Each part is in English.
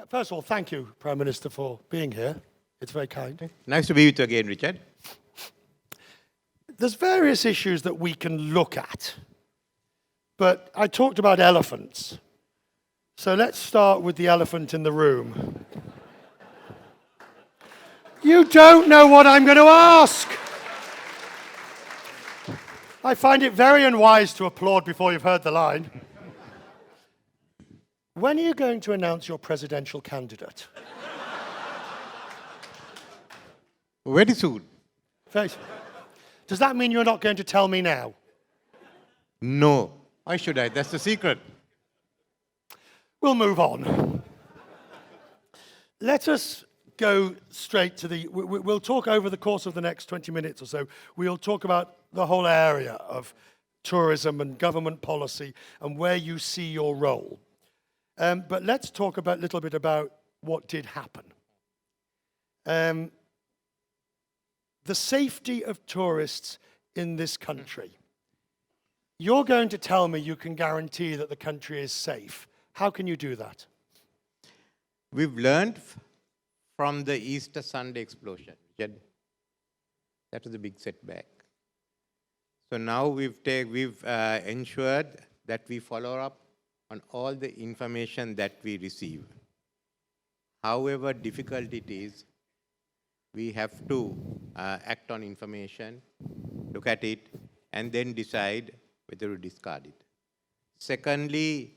First of all, thank you, Prime Minister, for being here. It's very kind. Nice to be with you again, Richard. There's various issues that we can look at, but I talked about elephants. So let's start with the elephant in the room. You don't know what I'm going to ask. I find it very unwise to applaud before you've heard the line. When are you going to announce your presidential candidate? Very soon. Does that mean you're not going to tell me now? No. Why should I? That's the secret. We'll move on. Let us go straight to the... We'll talk over the course of the next 20 minutes or so. We'll talk about the whole area of tourism and government policy and where you see your role. But let's talk a little bit about what did happen. The safety of tourists in this country. You're going to tell me you can guarantee that the country is safe. How can you do that? We've learned from the Easter Sunday explosion. That was a big setback. So now we've ensured that we follow up on all the information that we receive. However difficult it is, we have to act on information, look at it, and then decide whether to discard it. Secondly,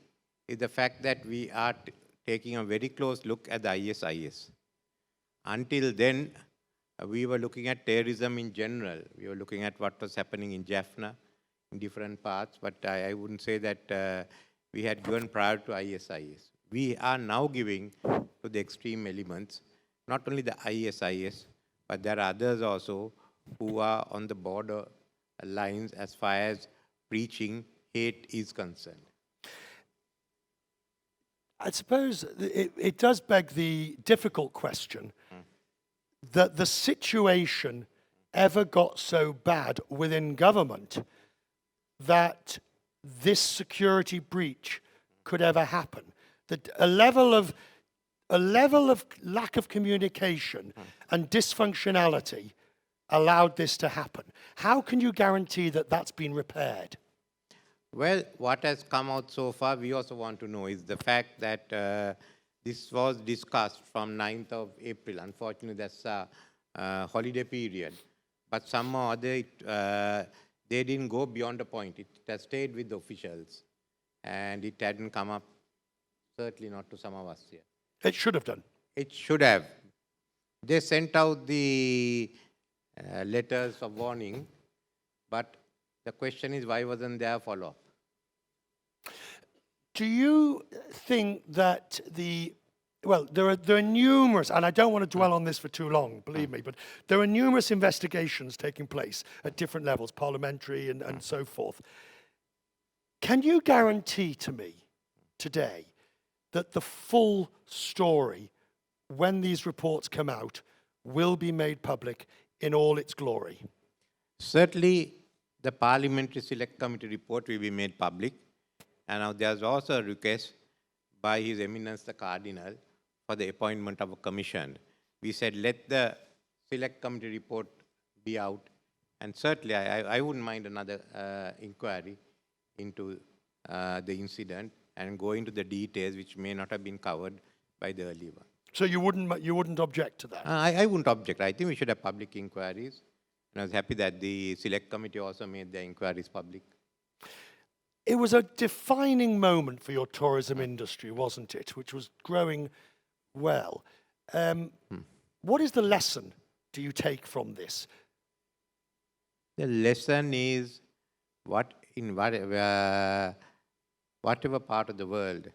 is the fact that we are taking a very close look at the ISIS. Until then, we were looking at terrorism in general. We were looking at what was happening in Jaffna, in different parts, but I wouldn't say that we had given priority to ISIS. We are now giving to the extreme elements, not only the ISIS, but there are others also who are on the border lines as far as preaching hate is concerned. I suppose it does beg the difficult question that the situation ever got so bad within government that this security breach could ever happen. That a level of lack of communication and dysfunctionality allowed this to happen. How can you guarantee that that's been repaired? Well, what has come out so far, we also want to know, is the fact that this was discussed from 9th of April. Unfortunately, that's a holiday period. But somehow or other, they didn't go beyond the point. It has stayed with the officials. And it hadn't come up, certainly not to some of us here. It should have done. It should have. They sent out the letters of warning, but the question is, why wasn't there a follow-up? Do you think that there are numerous, and I don't want to dwell on this for too long, believe me, but there are numerous investigations taking place at different levels, parliamentary and so forth. Can you guarantee to me today that the full story, when these reports come out, will be made public in all its glory? Certainly, the Parliamentary Select Committee report will be made public. And now there's also a request by His Eminence the Cardinal for the appointment of a commission. We said, let the Select Committee report be out. And certainly, I wouldn't mind another inquiry into the incident and go into the details which may not have been covered by the earlier one. So you wouldn't object to that? I wouldn't object. I think we should have public inquiries. And I was happy that the Select Committee also made their inquiries public. It was a defining moment for your tourism industry, wasn't it? Which was growing well. What is the lesson do you take from this? The lesson is whatever part of the world,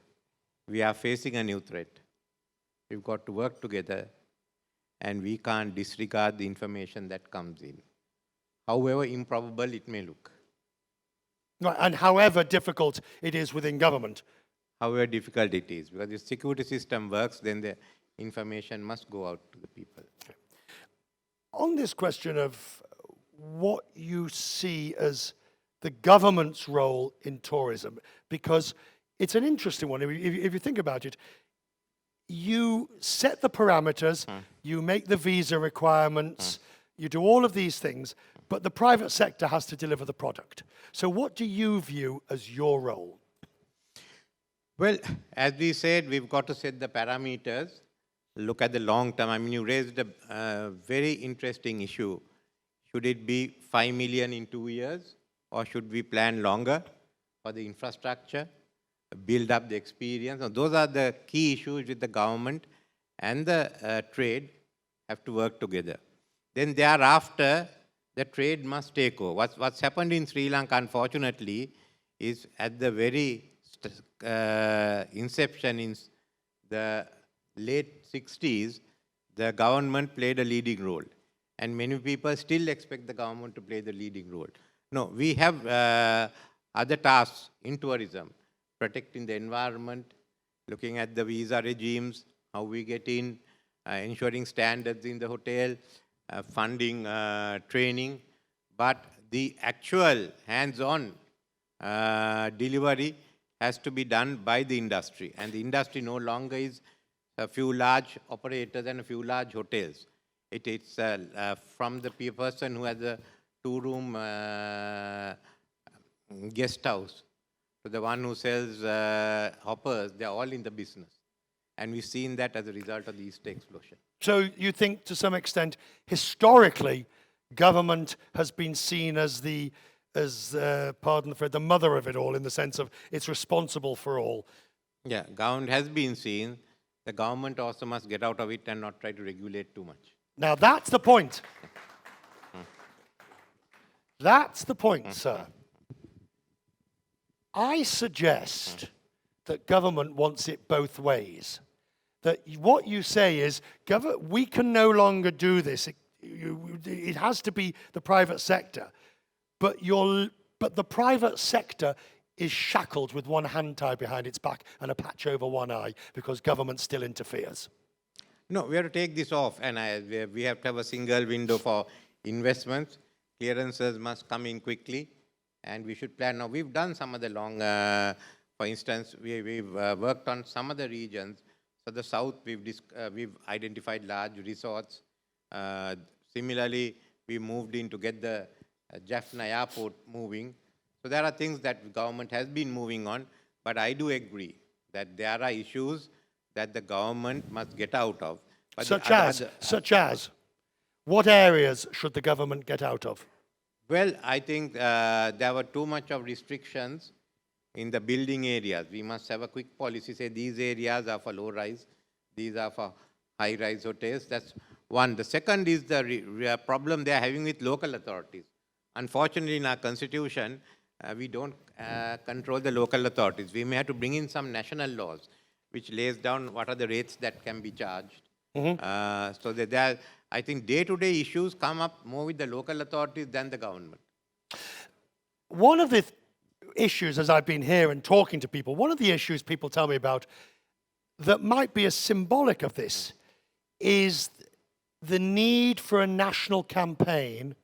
we are facing a new threat. We've got to work together, and we can't disregard the information that comes in, however improbable it may look. Right, and however difficult it is within government. However difficult it is, because if the security system works, then the information must go out to the people. Okay. On this question of what you see as the government's role in tourism, because it's an interesting one. If you think about it, you set the parameters, you make the visa requirements, you do all of these things, but the private sector has to deliver the product. So what do you view as your role? Well, as we said, we've got to set the parameters, look at the long term. I mean, you raised a very interesting issue. Should it be 5 million in 2 years, or should we plan longer for the infrastructure, build up the experience? Now, those are the key issues with the government and the trade have to work together. Then thereafter, the trade must take over. What's happened in Sri Lanka, unfortunately, is at the very inception in the late 60s, the government played a leading role. And many people still expect the government to play the leading role. No, we have other tasks in tourism, protecting the environment, looking at the visa regimes, how we get in, ensuring standards in the hotel, funding training. But the actual hands-on delivery has to be done by the industry. And the industry no longer is a few large operators and a few large hotels. It's from the person who has a 2-room guest house to the one who sells hoppers. They're all in the business. And we've seen that as a result of the Easter explosion. So you think, to some extent, historically, government has been seen as pardon the phrase, the mother of it all, in the sense of it's responsible for all. Yeah, government has been seen. The government also must get out of it and not try to regulate too much. Now that's the point. That's the point, sir. I suggest that government wants it both ways. That what you say is, we can no longer do this. It has to be the private sector. But the private sector is shackled with one hand tied behind its back and a patch over one eye because government still interferes. No, we have to take this off, and we have to have a single window for investments. Clearances must come in quickly, and we should plan. Now, we've done some of the long, for instance, we've worked on some of the regions. So the south, we've identified large resorts. Similarly, we moved in to get the Jaffna airport moving. So there are things that government has been moving on, but I do agree that there are issues that the government must get out of. But Such as? What areas should the government get out of? Well, I think there were too much of restrictions in the building areas. We must have a quick policy, say these areas are for low-rise, these are for high-rise hotels. That's one. The second is the problem they are having with local authorities. Unfortunately, in our constitution, we don't control the local authorities. We may have to bring in some national laws which lays down what are the rates that can be charged. So that I think day-to-day issues come up more with the local authorities than the government. One of the issues, as I've been here and talking to people, one of the issues people tell me about that might be a symbolic of this is the need for a national campaign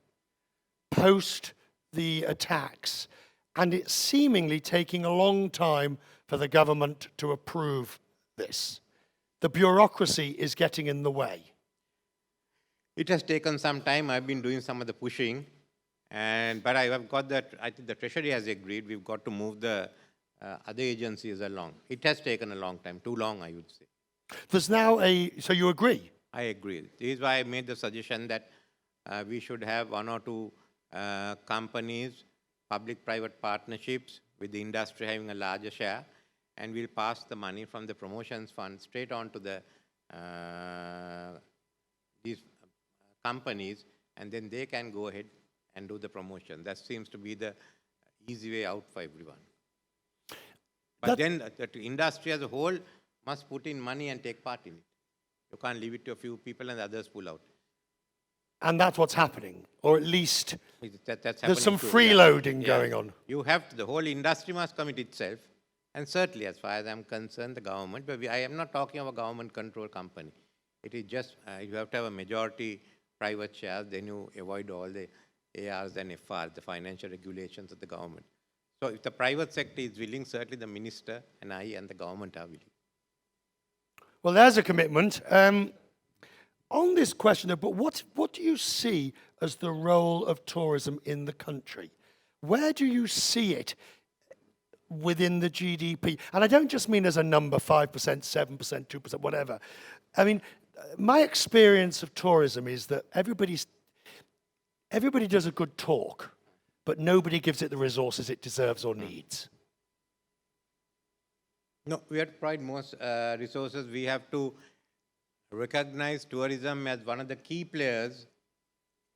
post the attacks, and it's seemingly taking a long time for the government to approve this. The bureaucracy is getting in the way. It has taken some time. I've been doing some of the pushing, but I have got that. I think the Treasury has agreed. We've got to move the other agencies along. It has taken a long time, too long, I would say. There's now so you agree? I agree. This is why I made the suggestion that we should have 1 or 2 companies, public-private partnerships with the industry having a larger share, and we'll pass the money from the promotions fund straight on to these companies, and then they can go ahead and do the promotion. That seems to be the easy way out for everyone. But then the industry as a whole must put in money and take part in it. You can't leave it to a few people and the others pull out. And that's what's happening, or at least that's there's some too. freeloading going on. You have to, the whole industry must commit itself, and certainly, as far as I'm concerned, the government. But I am not talking of a government-controlled company. It is just you have to have a majority private shares, then you avoid all the ARs and FRs, the financial regulations of the government. So if the private sector is willing, certainly the minister and I and the government are willing. Well, there's a commitment. On this question, though, but what do you see as the role of tourism in the country? Where do you see it within the GDP? And I don't just mean as a number, 5%, 7%, 2%, whatever. I mean, my experience of tourism is that everybody does a good talk, but nobody gives it the resources it deserves or needs. No, we have to provide most resources. We have to recognize tourism as one of the key players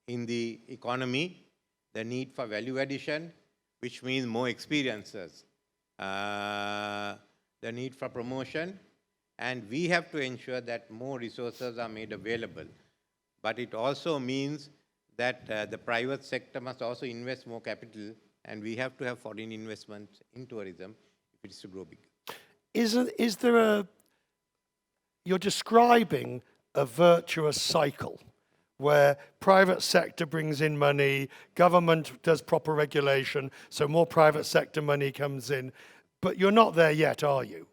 in the economy, the need for value addition, which means more experiences, the need for promotion, and we have to ensure that more resources are made available. But it also means that the private sector must also invest more capital, and we have to have foreign investments in tourism if it is to grow big. Is there a, you're describing a virtuous cycle where private sector brings in money, government does proper regulation, so more private sector money comes in, but you're not there yet, are you?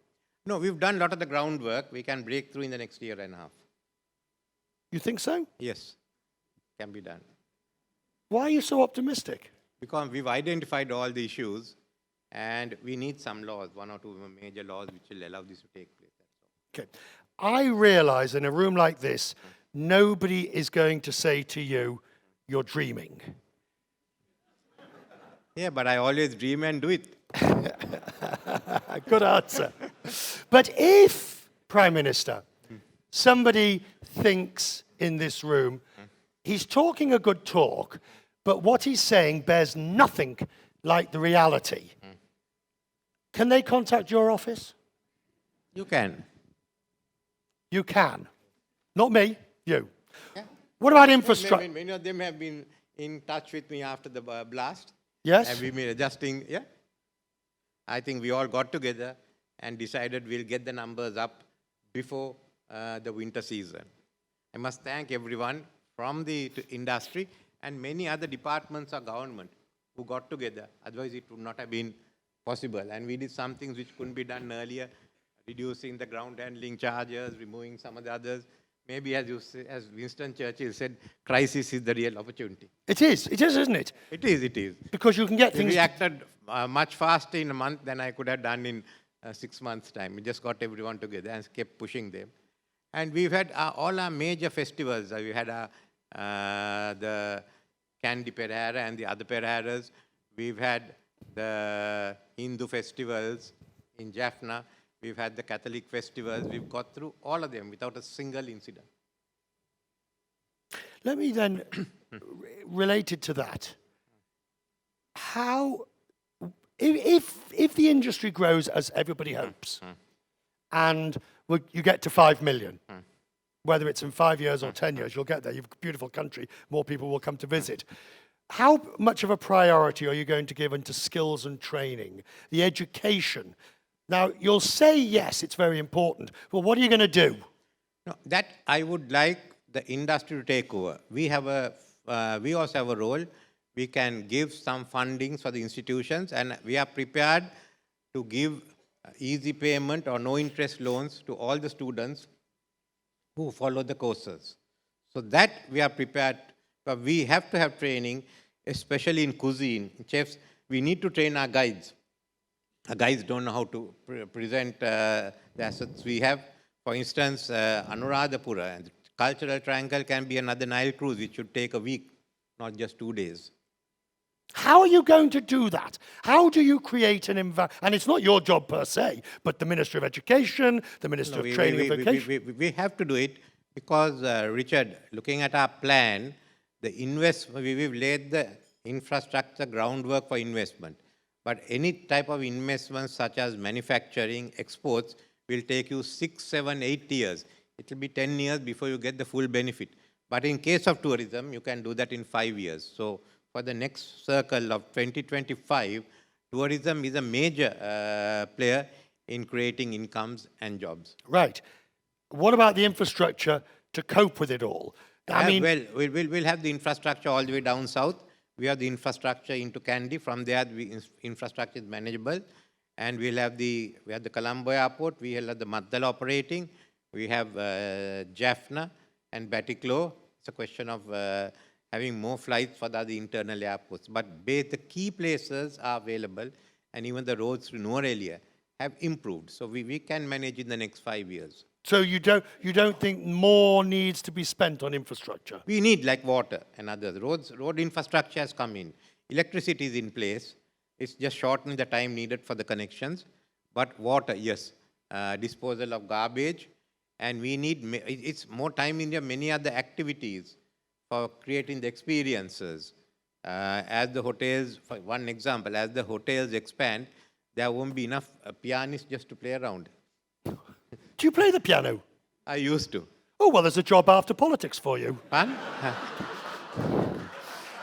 No, we've done a lot of the groundwork. We can break through in the next year and a half. You think so? Yes, can be done. Why are you so optimistic? Because we've identified all the issues, and we need some laws, 1 or 2 major laws which will allow this to take place. Okay. I realize in a room like this, nobody is going to say to you, you're dreaming. Yeah, but I always dream and do it. Good answer. But if, Prime Minister, somebody thinks in this room, he's talking a good talk, but what he's saying bears nothing like the reality, can they contact your office? You can. You can. Not me, you. Yeah. What about infrastructure? Many of them have been in touch with me after the blast. Yes? And we've been adjusting, yeah. I think we all got together and decided we'll get the numbers up before the winter season. I must thank everyone from the industry and many other departments of government who got together. Otherwise, it would not have been possible. And we did some things which couldn't be done earlier, reducing the ground handling charges, removing some of the others. Maybe as Winston Churchill said, crisis is the real opportunity. It is, isn't it? It is. Because you can get things... We acted much faster in a month than I could have done in 6 months' time. We just got everyone together and kept pushing them. And we've had all our major festivals. We had the Candy Perhara and the other Perharas. We've had the Hindu festivals in Jaffna. We've had the Catholic festivals. We've got through all of them without a single incident. Let me then, related to that, how, if the industry grows as everybody hopes, and you get to 5 million, whether it's in 5 years or 10 years, you'll get there. You've a beautiful country. More people will come to visit. How much of a priority are you going to give into skills and training, the education? Now, you'll say, yes, it's very important. Well, what are you going to do? No, that I would like the industry to take over. We also have a role. We can give some fundings for the institutions, and we are prepared to give easy payment or no interest loans to all the students who follow the courses. So that we are prepared, but we have to have training, especially in cuisine. Chefs, we need to train our guides. Our guides don't know how to present the assets we have. For instance, Anuradhapura, and the cultural triangle can be another Nile cruise, which should take a week, not just 2 days. How are you going to do that? How do you create an environment? And it's not your job per se, but the Minister of Education, the Minister of Training and Vocation. We have to do it because, Richard, looking at our plan, we've laid the infrastructure groundwork for investment. But any type of investment such as manufacturing, exports, will take you 6, 7, 8 years. It will be 10 years before you get the full benefit. But in case of tourism, you can do that in 5 years. So for the next circle of 2025, tourism is a major player in creating incomes and jobs. Right. What about the infrastructure to cope with it all? Well, we'll have the infrastructure all the way down south. We have the infrastructure into Kandy. From there, the infrastructure is manageable. And we have the Colombo airport. We will have the Maddala operating. We have Jaffna and Batticaloa. It's a question of having more flights for the other internal airports. But the key places are available, and even the roads to Nuwara have improved. So we can manage in the next 5 years. So you don't think more needs to be spent on infrastructure? We need like water and others. Road infrastructure has come in. Electricity is in place. It's just shortening the time needed for the connections. But water, yes. Disposal of garbage. And we need, it's more time in many other activities for creating the experiences. As the hotels, for one example, as the hotels expand, there won't be enough pianists just to play around. Do you play the piano? I used to. Oh, well, there's a job after politics for you. Fun?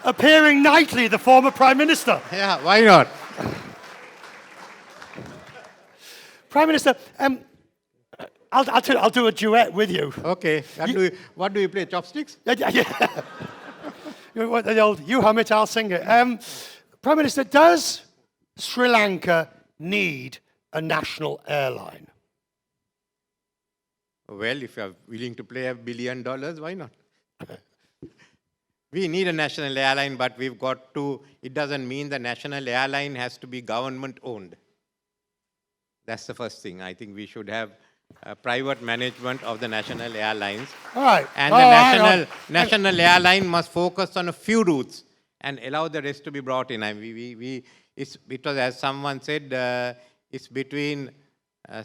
Appearing nightly, the former Prime Minister. Yeah, why not? Prime Minister, I'll do a duet with you. Okay. What do you play? Chopsticks? Yeah. The old, you hum it, I'll sing it. Prime Minister, does Sri Lanka need a national airline? Well, if you're willing to play $1 billion, why not? We need a national airline, but we've got to, it doesn't mean the national airline has to be government-owned. That's the first thing. I think we should have private management of the national airlines. All right. And the national airline must focus on a few routes and allow the rest to be brought in. I mean, it was, as someone said, it's between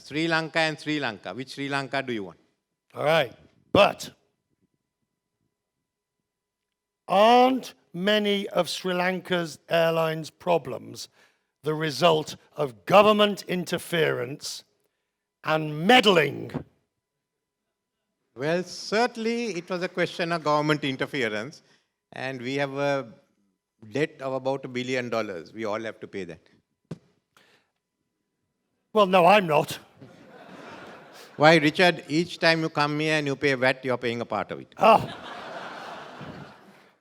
Sri Lanka and Sri Lanka. Which Sri Lanka do you want? All right. But aren't many of Sri Lanka's airlines' problems the result of government interference and meddling? Well, certainly it was a question of government interference, and we have a debt of about $1 billion. We all have to pay that. Well, no, I'm not. Why, Richard, each time you come here and you pay VAT, you're paying a part of it. Oh.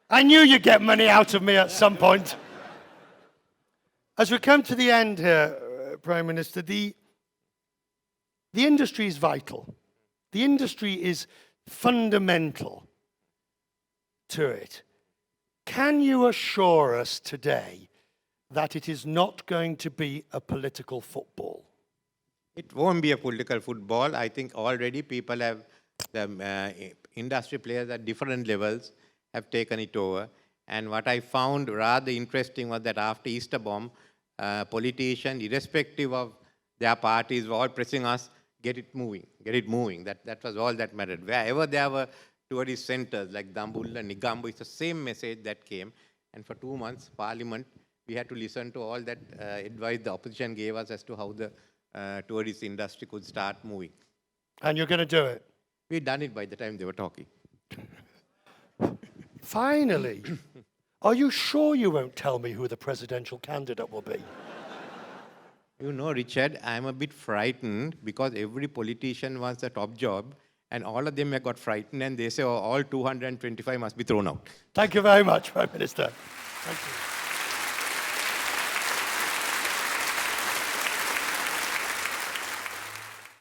I knew you'd get money out of me at some point. As we come to the end here, Prime Minister, the industry is vital. The industry is fundamental to it. Can you assure us today that it is not going to be a political football? It won't be a political football. I think already people have, the industry players at different levels have taken it over. And what I found rather interesting was that after Easter bomb, politicians, irrespective of their parties, were all pressing us, get it moving, get it moving. That was all that mattered. Wherever there were tourist centers like Dambulla, Negombo, it's the same message that came. And for 2 months, Parliament, we had to listen to all that advice the opposition gave us as to how the tourist industry could start moving. And you're going to do it? We'd done it by the time they were talking. Finally. Are you sure you won't tell me who the presidential candidate will be? You know, Richard, I'm a bit frightened because every politician wants the top job and all of them have got frightened and they say, oh, all 225 must be thrown out. Thank you very much, Prime Minister. Thank you.